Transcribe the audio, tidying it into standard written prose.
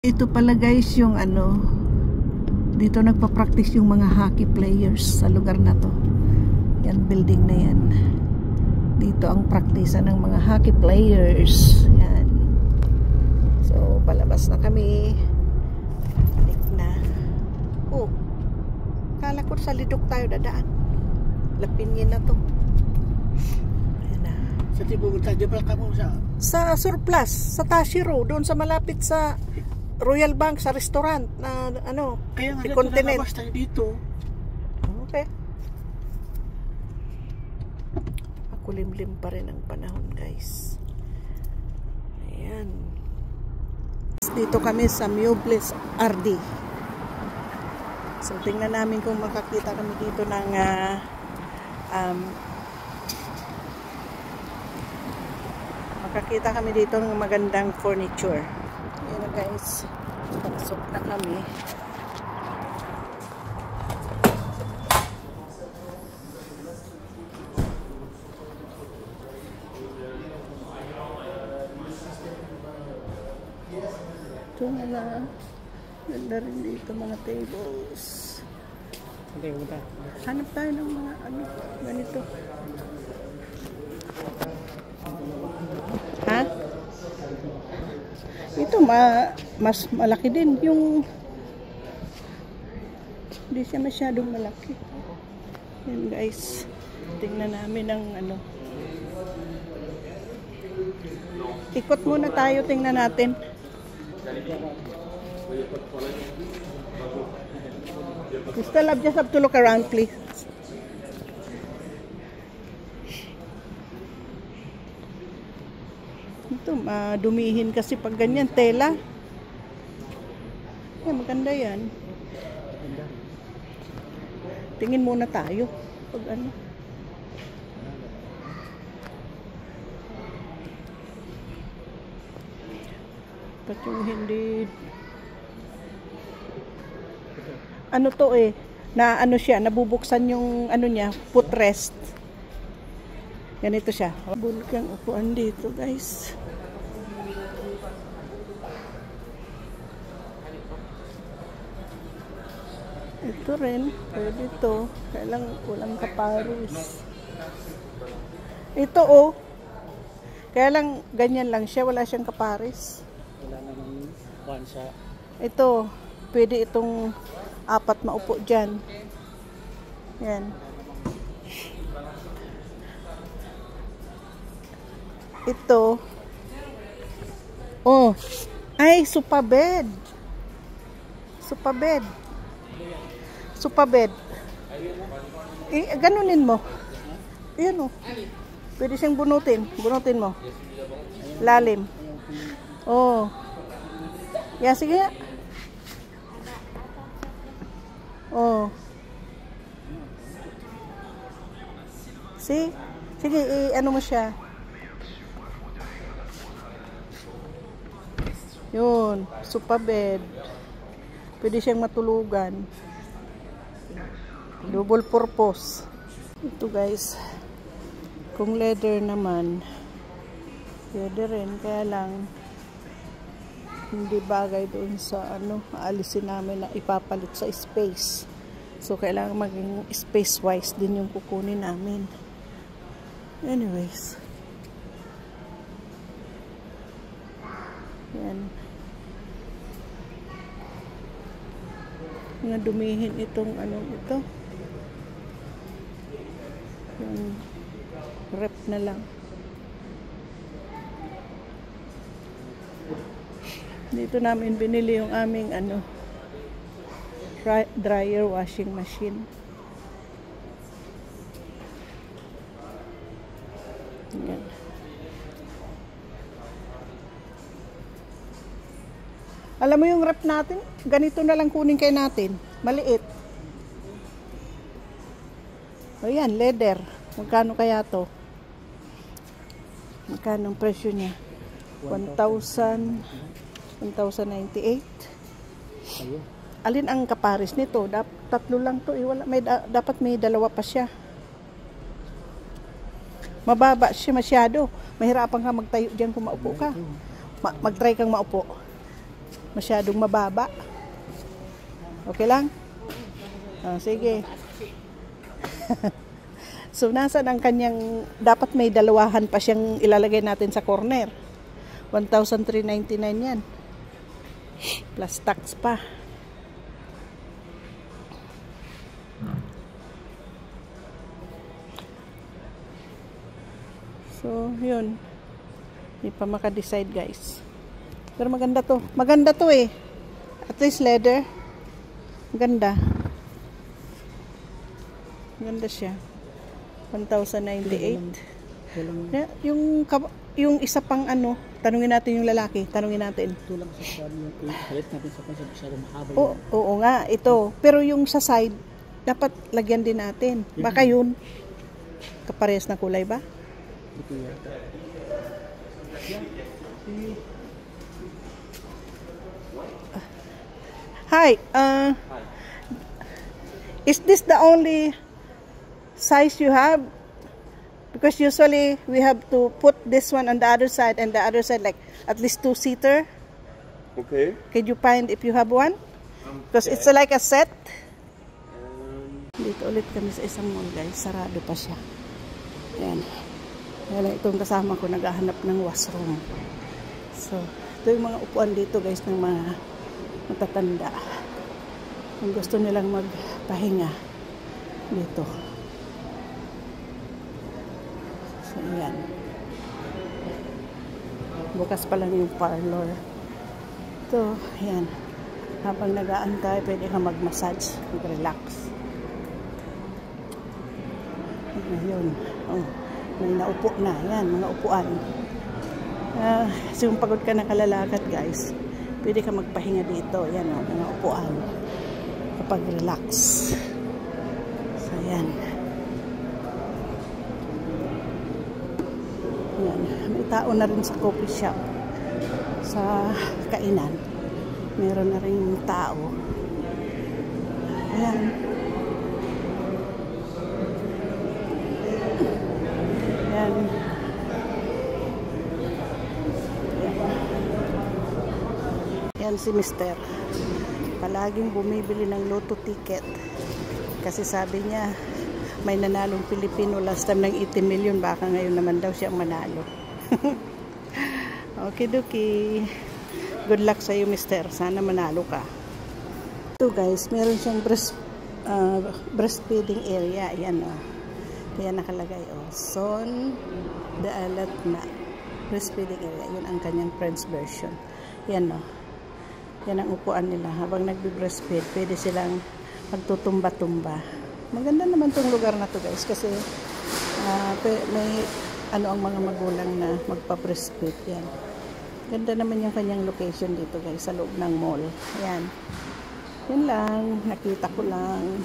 Ito pala guys yung ano, dito nagpa-practice yung mga hockey players sa lugar na to. Yan, building na yan. Dito ang praktisa ng mga hockey players. Yan. So, palabas na kami. Balik na. Oh, kala ko sa lidok tayo dadaan. Lapinyin na to. Ayan na. Sa tibong tayo, di ba kamo sa surplus, sa Tashiro, doon sa malapit sa Royal Bank, sa restaurant na ano, kaya nga continent. nakabas tayo dito. Okay. Makulimlim pa rin ang panahon, guys. Ayan. Dito kami sa Muebles RD. So, tingnan namin kung makakita kami dito ng makakita kami dito ng magandang furniture. Ayan na guys, pasok na kami. Ito na, ganda rin dito mga tables. Hanap tayo ng mga ano, ganito. Ha? Ito mas malaki din yung hindi siya masyadong malaki. Yan guys, tingnan namin ang ano. Ikot muna tayo, tingnan natin. Sister Love, just have to look around please. Ito, dumihin kasi pag ganyan, tela. Ay, maganda yan. Tingin muna tayo. Pag ano. Ba't yung hindi... Ano to eh, na ano siya, nabubuksan yung ano niya, footrest. Ganito siya. Bulkang upuan dito, guys. Ito rin, pwede ito. Kailang walang kaparis. Ito oh. Kaya lang, ganyan lang siya. Wala siyang kaparis. Wala namang kuhan sa... Ito, pwede itong 4 maupo dyan. Yan. Ito. Oh. Ay, sofa bed. Sofa bed. Sofa bed. Ganunin mo. Ayan oh. Pwede siyang bunutin. Bunutin mo. Lalim. Oh. Yan, sige nga. Oh. See? Sige, ano mo siya. Yun, sofa bed. Pwede siyang matulugan. Double purpose. Ito guys. Kung leather naman, pwede rin. Kaya lang, hindi bagay doon sa ano, aalisin namin na ipapalit sa space. So, kailangan maging space-wise din yung kukunin namin. Anyways. Yan. Nga dumihin itong ano ito. Yung rep na lang. Dito namin binili yung aming ano, dryer washing machine. Yan. Alam mo yung rep natin, ganito na lang kunin kayo natin. Maliit. O yan, leather. Magkano kaya to? Magkano ang presyo niya? 1,098. Alin ang kaparis nito? Tatlo lang to. Wala, dapat may dalawa pa siya. Mababa siya masyado. Mahirapan ka magtayo dyan kung maupo ka. Mag-try kang maupo. Masyadong mababa. Okay lang? Sige. So, nasaan ang kanyang, dapat may dalawahan pa siyang ilalagay natin sa corner. 1,399 yan. Plus tax pa. So, yun. Hindi pa maka-decide, guys. Pero maganda to. Maganda to eh. At least leather. Maganda. Maganda siya. 1,098. Yung isa pang ano, tanungin natin yung lalaki. Tanungin natin. Ito lang sa side yung palit natin sa pansa masyadong mahaba. Oo nga, ito. Pero yung sa side, dapat lagyan din natin. Baka yun. Kaparehas na kulay ba? Ito yata. Hi, is this the only size you have? Because usually we have to put this one on the other side and the other side like at least 2-seater. Okay. Can you find if you have one? Because it's like a set. Dito ulit kami sa isang mall, guys. Sarado pa siya. Yan. Yan, itong kasama ko naghahanap ng washroom. So, ito yung mga upuan dito, guys, ng mga matatanda. Kung gusto nilang magpahinga dito. So, yan. Bukas pa lang yung parlor. Ito, yan. Habang nag-aantay, pwede ka mag-massage, mag-relax. Ayun. Oh, may naupo na. Yan, mga upuan. So, yung pagod ka na kalalakad, guys, pwede ka magpahinga dito. Yan, oh, mga upuan. Kapag relax. So, yan. Yan. May tao na rin sa coffee shop. Sa kainan. Meron na rin tao. Ayan. Ayan. Ayan si Mister. Palaging bumibili ng lotto ticket. Kasi sabi niya, may nanalong Pilipino last time ng 80 million. Baka ngayon naman daw siya manalo. Okay, Duki. Good luck sa iyo, Mister. Sana manalo ka. Ito, guys, meron siyang breastfeeding area. Ayan, oh. Ayan nakalagay, oh. Son de alat na. Breastfeeding area. Yun ang kanyang French version. Ayan, oh. Yan ang upuan nila. Habang nagbe-breastfeed, pwede silang magtutumba-tumba. Maganda naman tong lugar na to, guys. Kasi may ano ang mga magulang na magpa-breastfeed. Yan. Ganda naman yung kanyang location dito, guys, sa loob ng mall. Ayan. Yan lang. Nakita ko lang.